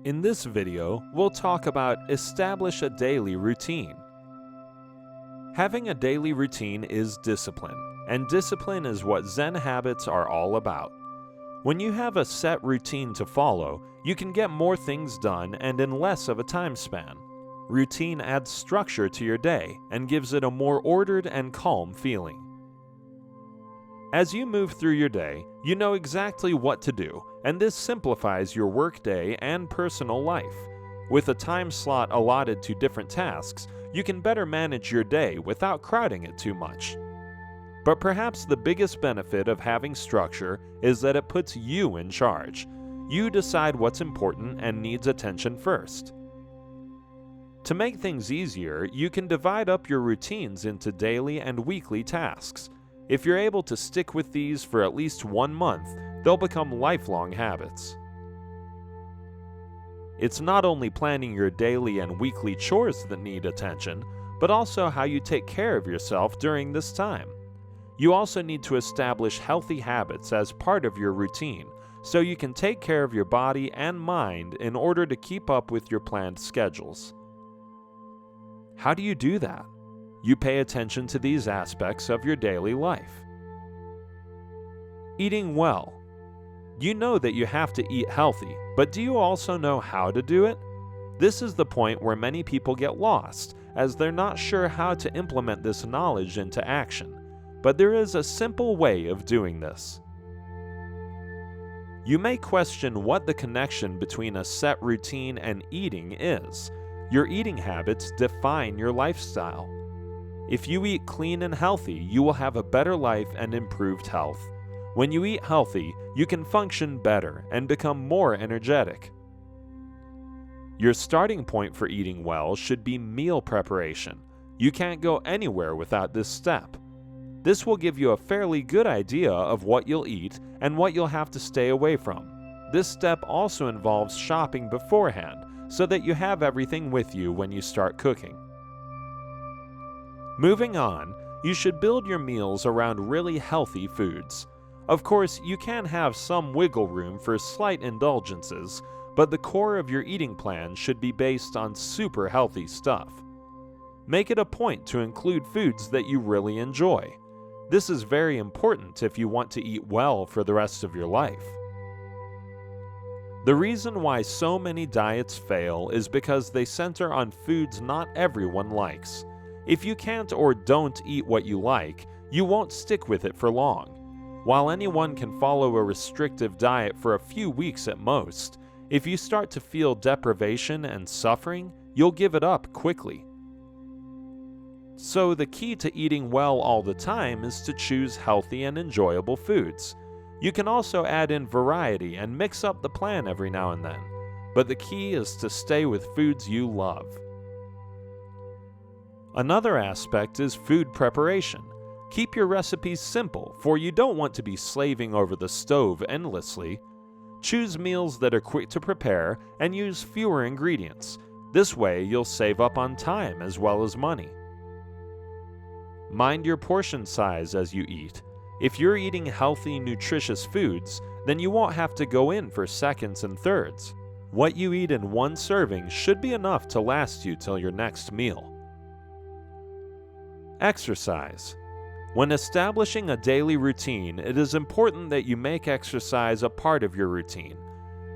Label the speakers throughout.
Speaker 1: In this video, we'll talk about establish a daily routine. Having a daily routine is discipline, and discipline is what Zen habits are all about. When you have a set routine to follow, you can get more things done and in less of a time span. Routine adds structure to your day and gives it a more ordered and calm feeling. As you move through your day, you know exactly what to do, and this simplifies your workday and personal life. With a time slot allotted to different tasks, you can better manage your day without crowding it too much. But perhaps the biggest benefit of having structure is that it puts you in charge. You decide what's important and needs attention first. To make things easier, you can divide up your routines into daily and weekly tasks. If you're able to stick with these for at least 1 month, they'll become lifelong habits. It's not only planning your daily and weekly chores that need attention, but also how you take care of yourself during this time. You also need to establish healthy habits as part of your routine, so you can take care of your body and mind in order to keep up with your planned schedules. How do you do that? You pay attention to these aspects of your daily life. Eating well. You know that you have to eat healthy, but do you also know how to do it? This is the point where many people get lost, as they're not sure how to implement this knowledge into action. But there is a simple way of doing this. You may question what the connection between a set routine and eating is. Your eating habits define your lifestyle. If you eat clean and healthy, you will have a better life and improved health. When you eat healthy, you can function better and become more energetic. Your starting point for eating well should be meal preparation. You can't go anywhere without this step. This will give you a fairly good idea of what you'll eat and what you'll have to stay away from. This step also involves shopping beforehand so that you have everything with you when you start cooking. Moving on, you should build your meals around really healthy foods. Of course, you can have some wiggle room for slight indulgences, but the core of your eating plan should be based on super healthy stuff. Make it a point to include foods that you really enjoy. This is very important if you want to eat well for the rest of your life. The reason why so many diets fail is because they center on foods not everyone likes. If you can't or don't eat what you like, you won't stick with it for long. While anyone can follow a restrictive diet for a few weeks at most, if you start to feel deprivation and suffering, you'll give it up quickly. So the key to eating well all the time is to choose healthy and enjoyable foods. You can also add in variety and mix up the plan every now and then, but the key is to stay with foods you love. Another aspect is food preparation. Keep your recipes simple, for you don't want to be slaving over the stove endlessly. Choose meals that are quick to prepare and use fewer ingredients. This way, you'll save up on time as well as money. Mind your portion size as you eat. If you're eating healthy, nutritious foods, then you won't have to go in for seconds and thirds. What you eat in one serving should be enough to last you till your next meal. Exercise. When establishing a daily routine, it is important that you make exercise a part of your routine.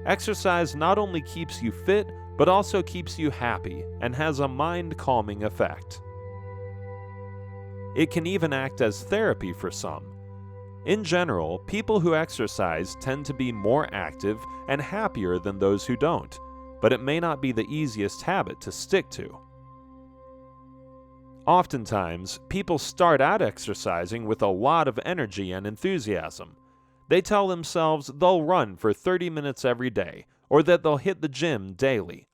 Speaker 1: Exercise not only keeps you fit, but also keeps you happy and has a mind-calming effect. It can even act as therapy for some. In general, people who exercise tend to be more active and happier than those who don't, but it may not be the easiest habit to stick to. Oftentimes, people start out exercising with a lot of energy and enthusiasm. They tell themselves they'll run for 30 minutes every day, or that they'll hit the gym daily.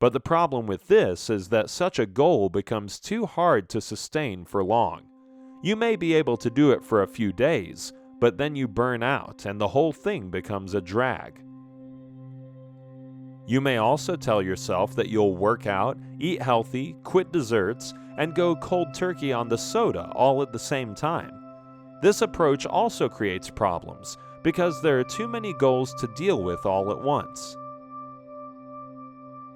Speaker 1: But the problem with this is that such a goal becomes too hard to sustain for long. You may be able to do it for a few days, but then you burn out and the whole thing becomes a drag. You may also tell yourself that you'll work out, eat healthy, quit desserts, and go cold turkey on the soda all at the same time. This approach also creates problems because there are too many goals to deal with all at once.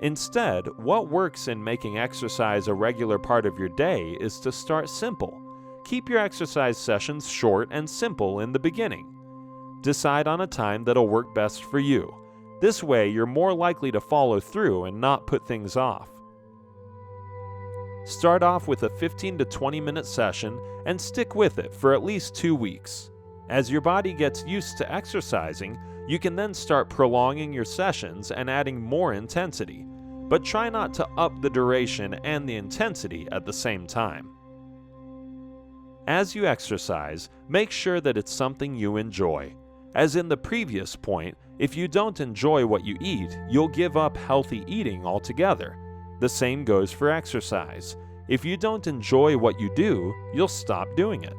Speaker 1: Instead, what works in making exercise a regular part of your day is to start simple. Keep your exercise sessions short and simple in the beginning. Decide on a time that'll work best for you. This way, you're more likely to follow through and not put things off. Start off with a 15 to 20 minute session and stick with it for at least 2 weeks. As your body gets used to exercising, you can then start prolonging your sessions and adding more intensity, but try not to up the duration and the intensity at the same time. As you exercise, make sure that it's something you enjoy. As in the previous point, if you don't enjoy what you eat, you'll give up healthy eating altogether. The same goes for exercise. If you don't enjoy what you do, you'll stop doing it.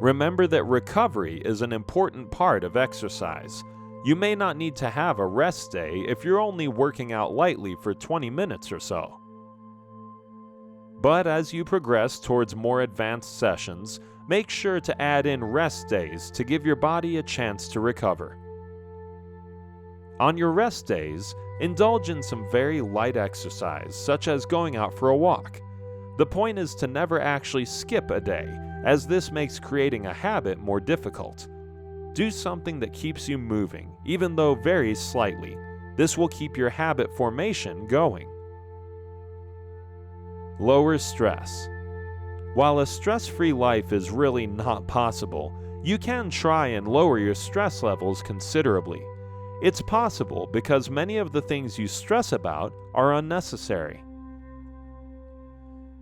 Speaker 1: Remember that recovery is an important part of exercise. You may not need to have a rest day if you're only working out lightly for 20 minutes or so. But as you progress towards more advanced sessions, make sure to add in rest days to give your body a chance to recover. On your rest days, indulge in some very light exercise, such as going out for a walk. The point is to never actually skip a day, as this makes creating a habit more difficult. Do something that keeps you moving, even though very slightly. This will keep your habit formation going. Lower stress. While a stress-free life is really not possible, you can try and lower your stress levels considerably. It's possible because many of the things you stress about are unnecessary.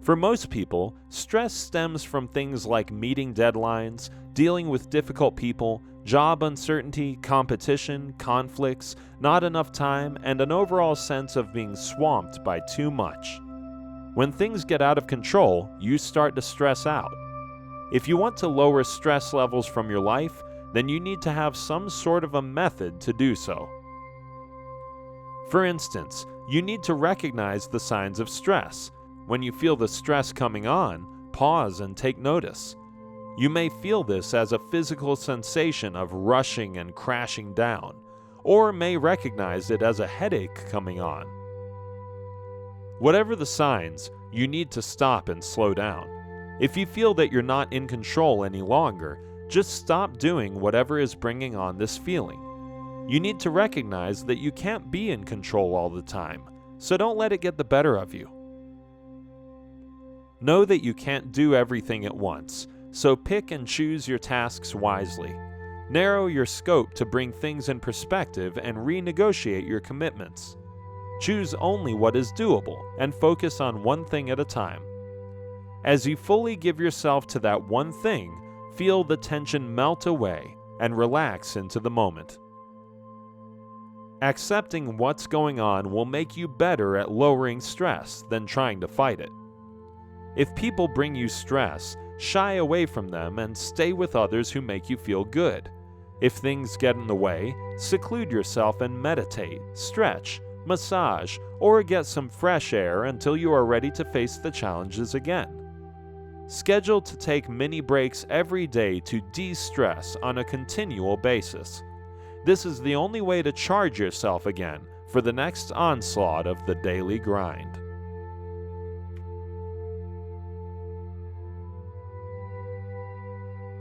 Speaker 1: For most people, stress stems from things like meeting deadlines, dealing with difficult people, job uncertainty, competition, conflicts, not enough time, and an overall sense of being swamped by too much. When things get out of control, you start to stress out. If you want to lower stress levels from your life, then you need to have some sort of a method to do so. For instance, you need to recognize the signs of stress. When you feel the stress coming on, pause and take notice. You may feel this as a physical sensation of rushing and crashing down, or may recognize it as a headache coming on. Whatever the signs, you need to stop and slow down. If you feel that you're not in control any longer, just stop doing whatever is bringing on this feeling. You need to recognize that you can't be in control all the time, so don't let it get the better of you. Know that you can't do everything at once, so pick and choose your tasks wisely. Narrow your scope to bring things in perspective and renegotiate your commitments. Choose only what is doable and focus on one thing at a time. As you fully give yourself to that one thing, feel the tension melt away and relax into the moment. Accepting what's going on will make you better at lowering stress than trying to fight it. If people bring you stress, shy away from them and stay with others who make you feel good. If things get in the way, seclude yourself and meditate, stretch, massage, or get some fresh air until you are ready to face the challenges again. Schedule to take mini breaks every day to de-stress on a continual basis. This is the only way to charge yourself again for the next onslaught of the daily grind.